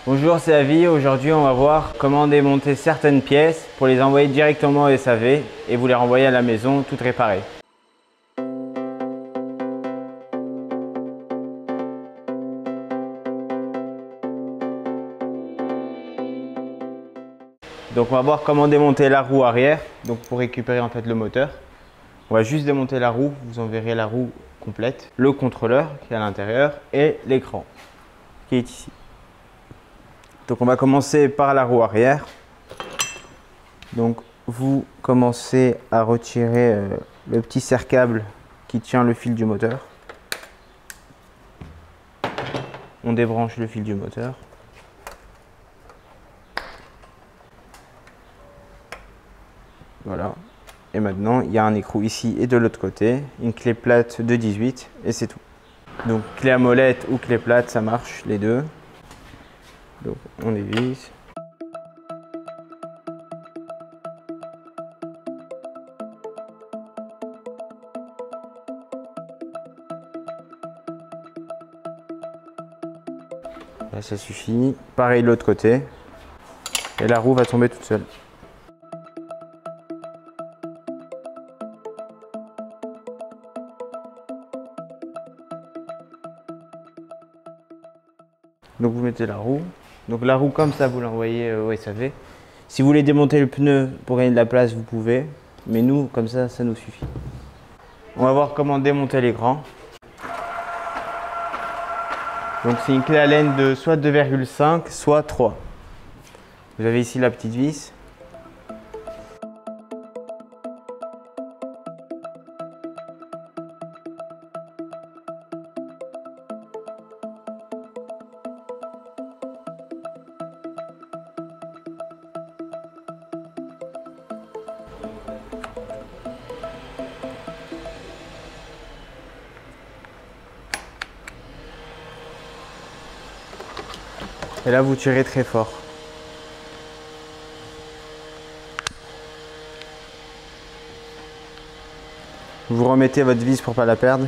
Bonjour, c'est Avi. Aujourd'hui, on va voir comment démonter certaines pièces pour les envoyer directement au SAV et vous les renvoyer à la maison toutes réparées. Donc on va voir comment démonter la roue arrière, donc pour récupérer en fait le moteur. On va juste démonter la roue, vous en verrez la roue complète, le contrôleur qui est à l'intérieur et l'écran qui est ici. Donc on va commencer par la roue arrière. Donc vous commencez à retirer le petit serre-câble qui tient le fil du moteur. On débranche le fil du moteur. Voilà. Et maintenant, il y a un écrou ici et de l'autre côté, une clé plate de 18 et c'est tout. Donc clé à molette ou clé plate, ça marche les deux. Donc on dévisse. Là ça suffit. Pareil de l'autre côté. Et la roue va tomber toute seule. Donc vous mettez la roue. Donc la roue comme ça, vous l'envoyez au SAV. Si vous voulez démonter le pneu pour gagner de la place, vous pouvez. Mais nous, comme ça nous suffit. On va voir comment démonter l'écran. Donc c'est une clé Allen de soit 2,5, soit 3. Vous avez ici la petite vis. Et là, vous tirez très fort. Vous remettez votre vis pour ne pas la perdre.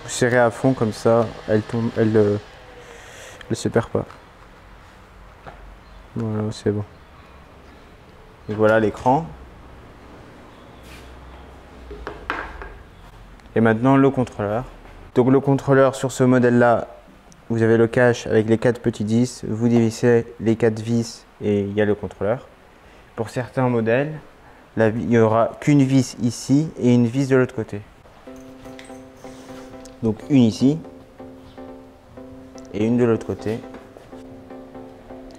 Vous serrez à fond comme ça, elle tombe, elle se perd pas. Voilà, c'est bon. Et voilà l'écran. Et maintenant le contrôleur. Donc le contrôleur sur ce modèle-là, vous avez le cache avec les 4 petits vis. Vous dévissez les 4 vis et il y a le contrôleur. Pour certains modèles, il n'y aura qu'une vis ici et une vis de l'autre côté. Donc une ici et une de l'autre côté.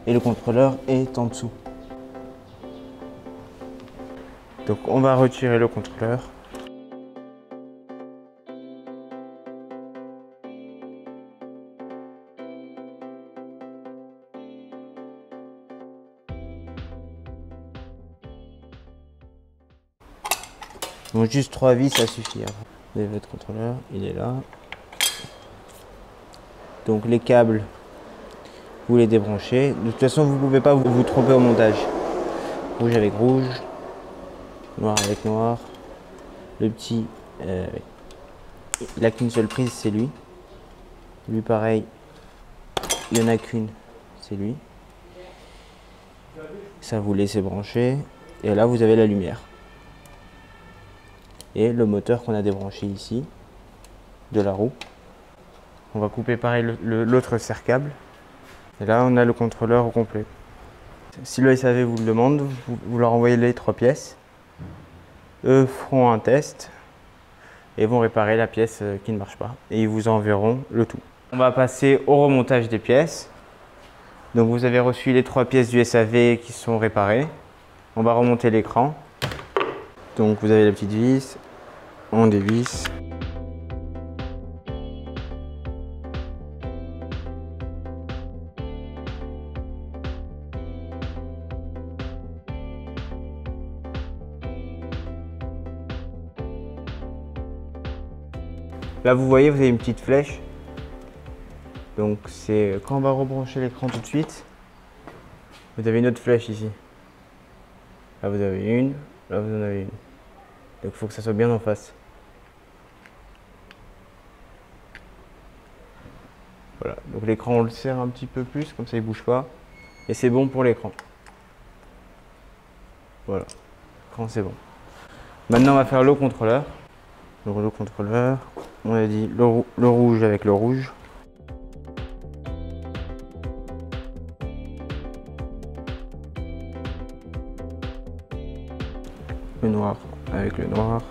Et le contrôleur est en dessous. Donc on va retirer le contrôleur. Donc juste 3 vis, ça suffit. Vous avez votre contrôleur, il est là. Donc les câbles, vous les débranchez. De toute façon, vous ne pouvez pas vous tromper au montage. Rouge avec rouge, noir avec noir. Le petit, il n'a qu'une seule prise, c'est lui. Lui pareil, il n'y en a qu'une, c'est lui. Ça, vous laissez brancher. Et là, vous avez la lumière. Et le moteur qu'on a débranché ici, de la roue. On va couper pareil l'autre serre-câble. Et là, on a le contrôleur au complet. Si le SAV vous le demande, vous leur envoyez les 3 pièces. Eux feront un test et vont réparer la pièce qui ne marche pas. Et ils vous enverront le tout. On va passer au remontage des pièces. Donc vous avez reçu les 3 pièces du SAV qui sont réparées. On va remonter l'écran. Donc vous avez la petite vis, on dévisse. Là vous voyez, vous avez une petite flèche. Donc c'est quand on va rebrancher l'écran tout de suite, vous avez une autre flèche ici. Là vous avez une, là vous en avez une. Donc il faut que ça soit bien en face. Voilà, donc l'écran on le serre un petit peu plus, comme ça il bouge pas. Et c'est bon pour l'écran. Voilà, l'écran c'est bon. Maintenant on va faire le contrôleur. Donc le contrôleur, on a dit le rouge avec le rouge. Le noir avec le noir.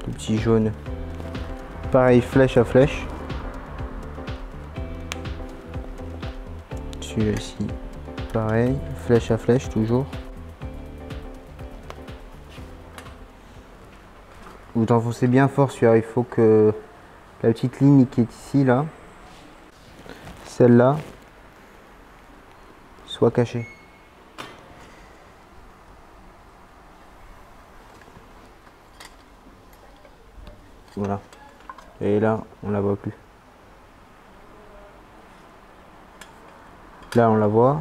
Le petit jaune. Pareil, flèche à flèche. Celui-ci, pareil, flèche à flèche toujours. Vous enfoncez bien fort celui-là, il faut que la petite ligne qui est ici, là, celle-là, soit cachée. Voilà. Et là, on la voit plus. Là, on la voit.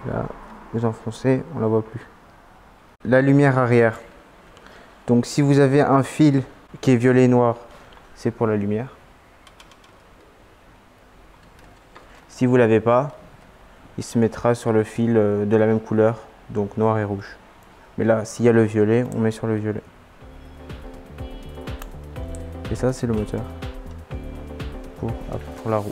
Là, vous enfoncez, on la voit plus. La lumière arrière. Donc, si vous avez un fil qui est violet et noir, c'est pour la lumière. Si vous l'avez pas, il se mettra sur le fil de la même couleur, donc noir et rouge. Mais là, s'il y a le violet, on met sur le violet. Et ça, c'est le moteur pour la roue.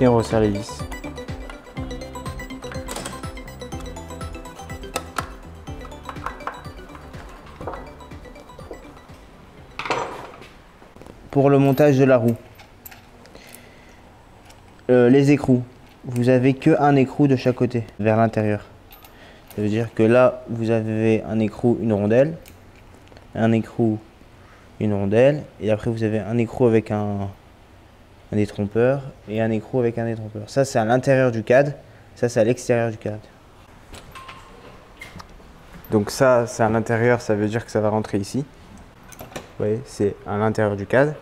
Et on resserre les vis. Pour le montage de la roue, les écrous, vous avez que un écrou de chaque côté vers l'intérieur. Ça veut dire que là, vous avez un écrou, une rondelle, un écrou, une rondelle, et après vous avez un écrou avec un détrompeur et un écrou avec un détrompeur. Ça, c'est à l'intérieur du cadre, ça, c'est à l'extérieur du cadre. Donc ça, c'est à l'intérieur, ça veut dire que ça va rentrer ici. Vous voyez, c'est à l'intérieur du cadre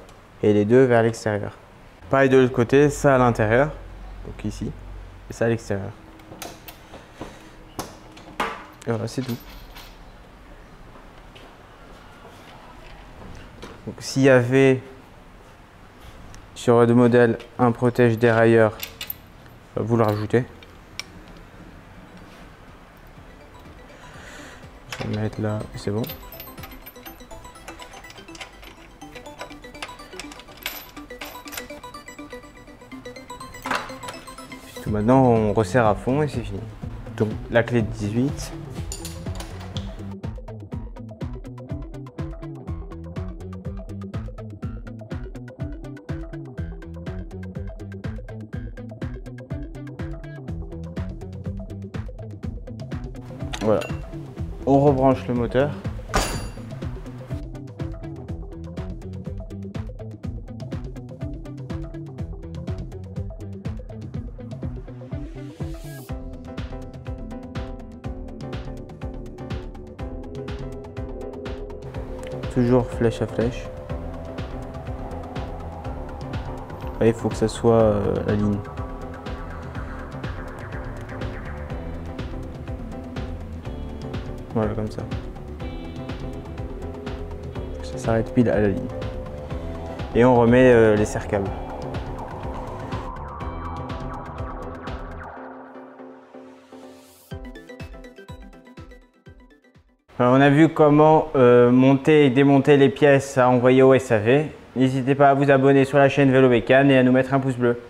et les deux vers l'extérieur. Pareil de l'autre côté, ça à l'intérieur, donc ici, et ça à l'extérieur. Et voilà, c'est tout. Donc s'il y avait sur le modèle un protège dérailleur, vous le rajoutez. Je vais le mettre là, c'est bon. Tout, maintenant on resserre à fond et c'est fini. Donc la clé de 18. Voilà, on rebranche le moteur. Toujours flèche à flèche. Et il faut que ça soit la ligne. Voilà, comme ça. Ça s'arrête pile à la ligne. Et on remet les serre-câbles. Alors, on a vu comment monter et démonter les pièces à envoyer au SAV. N'hésitez pas à vous abonner sur la chaîne Vélo Bécane et à nous mettre un pouce bleu.